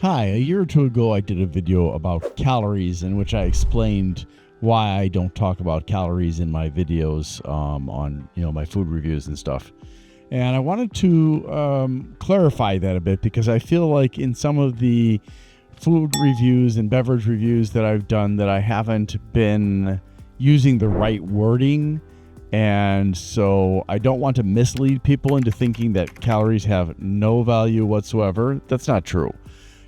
Hi, a year or two ago I did a video about calories in which I explained why I don't talk about calories in my videos on my food reviews and stuff. And I wanted to clarify that a bit because I feel like in some of the food reviews and beverage reviews that I've done that I haven't been using the right wording. And so I don't want to mislead people into thinking that calories have no value whatsoever. That's not true.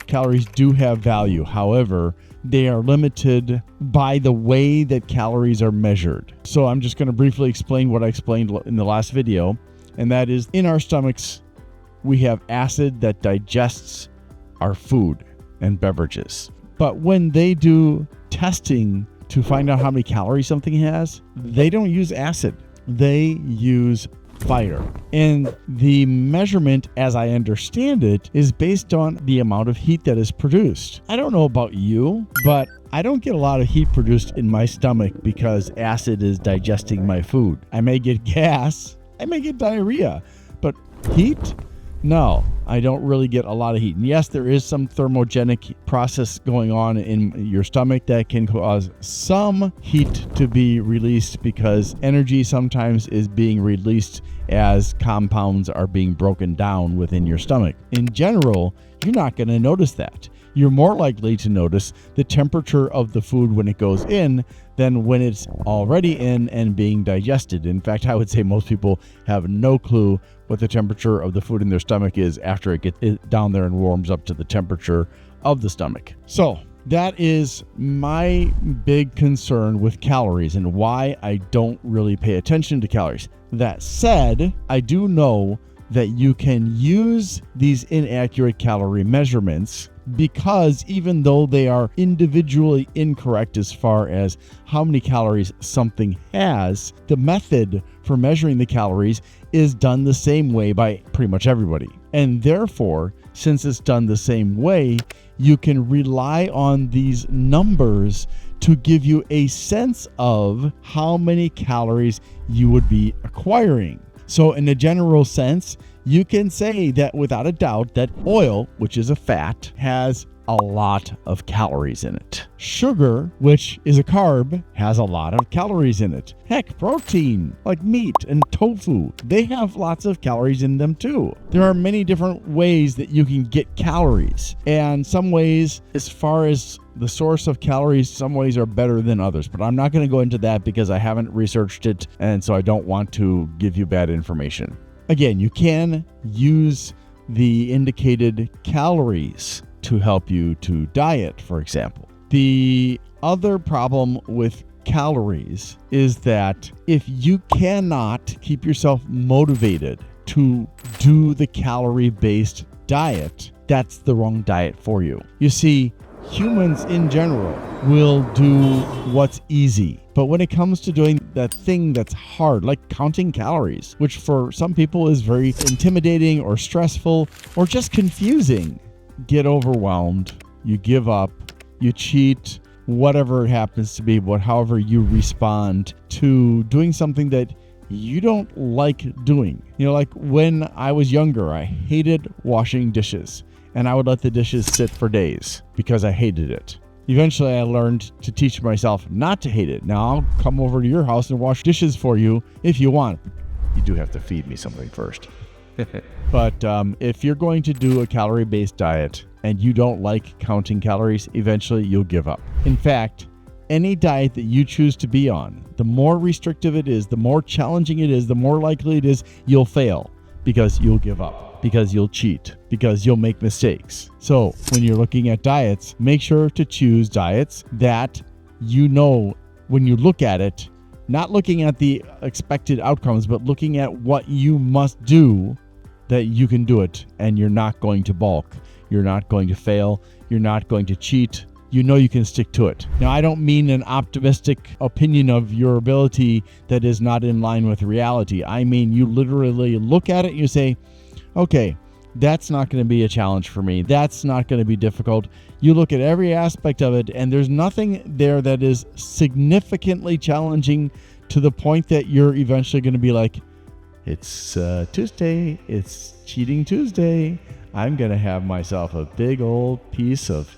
Calories do have value. However, they are limited by the way that calories are measured. So I'm just going to briefly explain what I explained in the last video. And that is, in our stomachs, we have acid that digests our food and beverages. But when they do testing to find out how many calories something has, they don't use acid. They use fire. And the measurement, as I understand it, is based on the amount of heat that is produced. I don't know about you, but I don't get a lot of heat produced in my stomach because acid is digesting my food. I may get gas, I may get diarrhea, but heat? No, I don't really get a lot of heat. And yes, there is some thermogenic process going on in your stomach that can cause some heat to be released because energy sometimes is being released as compounds are being broken down within your stomach. In general, you're not going to notice that. You're more likely to notice the temperature of the food when it goes in than when it's already in and being digested. In fact, I would say most people have no clue what the temperature of the food in their stomach is after it gets down there and warms up to the temperature of the stomach. So that is my big concern with calories and why I don't really pay attention to calories. That said, I do know that you can use these inaccurate calorie measurements because even though they are individually incorrect as far as how many calories something has, the method for measuring the calories is done the same way by pretty much everybody. And therefore, since it's done the same way, you can rely on these numbers to give you a sense of how many calories you would be acquiring. So in a general sense, you can say that without a doubt that oil, which is a fat, has a lot of calories in it. Sugar, which is a carb, has a lot of calories in it. Heck, protein, like meat and tofu, they have lots of calories in them too. There are many different ways that you can get calories. And some ways, as far as the source of calories, some ways are better than others. But I'm not going to go into that because I haven't researched it, and so I don't want to give you bad information. Again, you can use the indicated calories to help you to diet, for example. The other problem with calories is that if you cannot keep yourself motivated to do the calorie-based diet, that's the wrong diet for you. You see, humans in general will do what's easy. But when it comes to doing that thing that's hard, like counting calories, which for some people is very intimidating or stressful or just confusing, get overwhelmed, you give up, you cheat, whatever it happens to be, however you respond to doing something that you don't like doing. Like when I was younger, I hated washing dishes. And I would let the dishes sit for days because I hated it. Eventually, I learned to teach myself not to hate it. Now, I'll come over to your house and wash dishes for you if you want. You do have to feed me something first. But if you're going to do a calorie-based diet and you don't like counting calories, eventually you'll give up. In fact, any diet that you choose to be on, the more restrictive it is, the more challenging it is, the more likely it is you'll fail because you'll give up, because you'll cheat, because you'll make mistakes. So when you're looking at diets, make sure to choose diets that when you look at it, not looking at the expected outcomes, but looking at what you must do that you can do it and you're not going to balk. You're not going to fail. You're not going to cheat. You can stick to it. Now, I don't mean an optimistic opinion of your ability that is not in line with reality. I mean, you literally look at it and you say, okay, that's not going to be a challenge for me. That's not going to be difficult. You look at every aspect of it and there's nothing there that is significantly challenging to the point that you're eventually going to be like, It's Tuesday. It's Cheating Tuesday. I'm going to have myself a big old piece of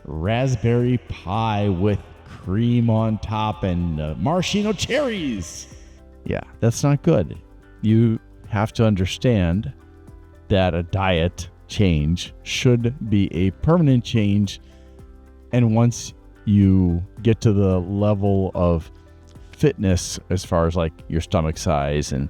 raspberry pie with cream on top and maraschino cherries. Yeah, that's not good. You have to understand that a diet change should be a permanent change. And once you get to the level of fitness, as far as like your stomach size and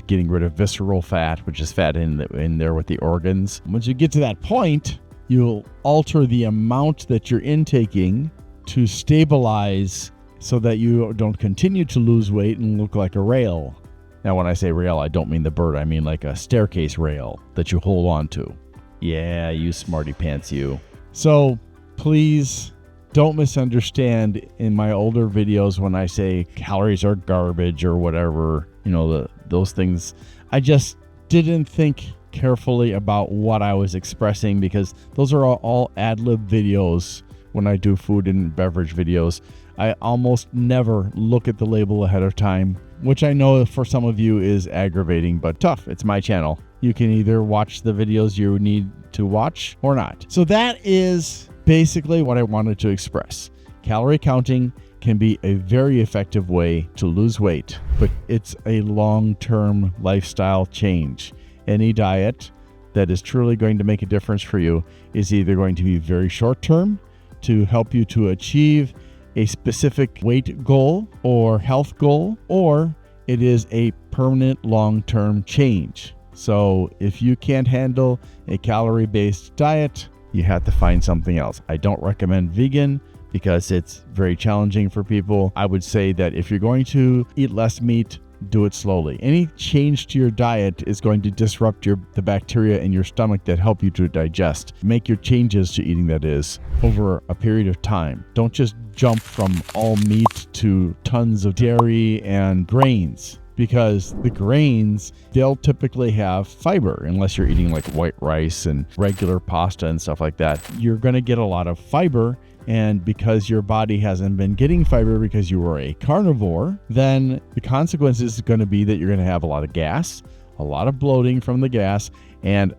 getting rid of visceral fat, which is fat in there with the organs, once you get to that point, you'll alter the amount that you're intaking to stabilize so that you don't continue to lose weight and look like a rail. Now, when I say rail, I don't mean the bird. I mean like a staircase rail that you hold on to. Yeah, you smarty pants, you. So please don't misunderstand in my older videos when I say calories are garbage or whatever, those things. I just didn't think carefully about what I was expressing, because those are all ad-lib videos. When I do food and beverage videos, I almost never look at the label ahead of time, which I know for some of you is aggravating, but tough. It's my channel. You can either watch the videos you need to watch or not. So that is basically what I wanted to express. Calorie counting can be a very effective way to lose weight, but it's a long-term lifestyle change. Any diet that is truly going to make a difference for you is either going to be very short-term to help you to achieve a specific weight goal or health goal, or it is a permanent long-term change. So if you can't handle a calorie-based diet, you have to find something else. I don't recommend vegan because it's very challenging for people. I would say that if you're going to eat less meat, do it slowly. Any change to your diet is going to disrupt the bacteria in your stomach that help you to digest. Make your changes to eating, that is, over a period of time. Don't just jump from all meat to tons of dairy and grains, because the grains, they'll typically have fiber, unless you're eating like white rice and regular pasta and stuff like that. You're going to get a lot of fiber. And because your body hasn't been getting fiber because you were a carnivore, then the consequence is going to be that you're going to have a lot of gas, a lot of bloating from the gas, and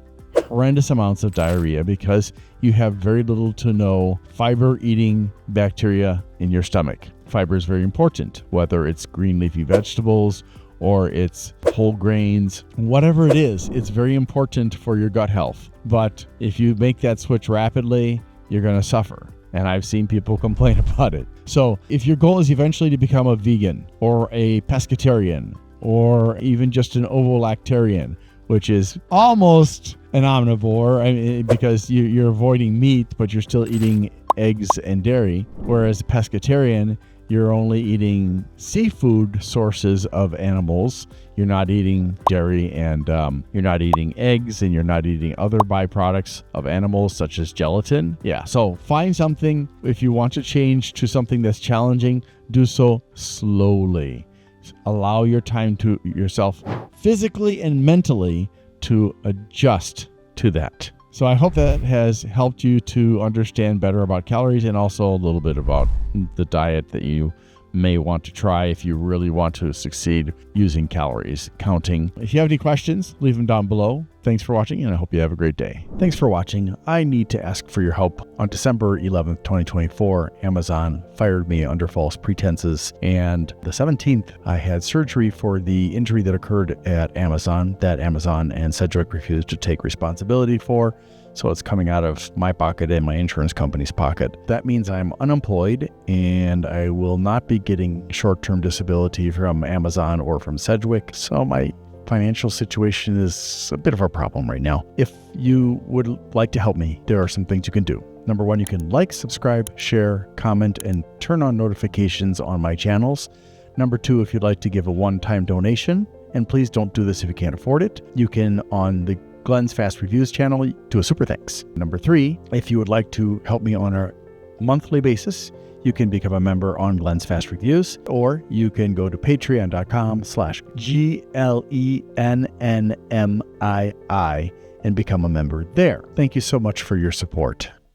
horrendous amounts of diarrhea because you have very little to no fiber-eating bacteria in your stomach. Fiber is very important, whether it's green leafy vegetables or it's whole grains, whatever it is, it's very important for your gut health. But if you make that switch rapidly, you're going to suffer. And I've seen people complain about it. So if your goal is eventually to become a vegan or a pescatarian or even just an ovolactarian, which is almost an omnivore, because you're avoiding meat, but you're still eating eggs and dairy, whereas a pescatarian, you're only eating seafood sources of animals. You're not eating dairy, and you're not eating eggs, and you're not eating other byproducts of animals such as gelatin. Yeah, so find something. If you want to change to something that's challenging, do so slowly. Allow your time to yourself physically and mentally to adjust to that. So I hope that has helped you to understand better about calories and also a little bit about the diet that you may want to try if you really want to succeed using calories counting. If you have any questions, leave them down below. Thanks for watching, and I hope you have a great day. Thanks for watching. I need to ask for your help. On December 11th, 2024, Amazon fired me under false pretenses, and the 17th, I had surgery for the injury that occurred at Amazon that Amazon and Sedgwick refused to take responsibility for. So it's coming out of my pocket and my insurance company's pocket. That means I'm unemployed and I will not be getting short-term disability from Amazon or from Sedgwick. So my financial situation is a bit of a problem right now. If you would like to help me, there are some things you can do. Number one, you can like, subscribe, share, comment, and turn on notifications on my channels. Number two, if you'd like to give a one-time donation, and please don't do this if you can't afford it, you can on the Glenn's Fast Reviews channel, do a super thanks. Number three, if you would like to help me on a monthly basis, you can become a member on Glenn's Fast Reviews, or you can go to patreon.com/GLENNMII and become a member there. Thank you so much for your support.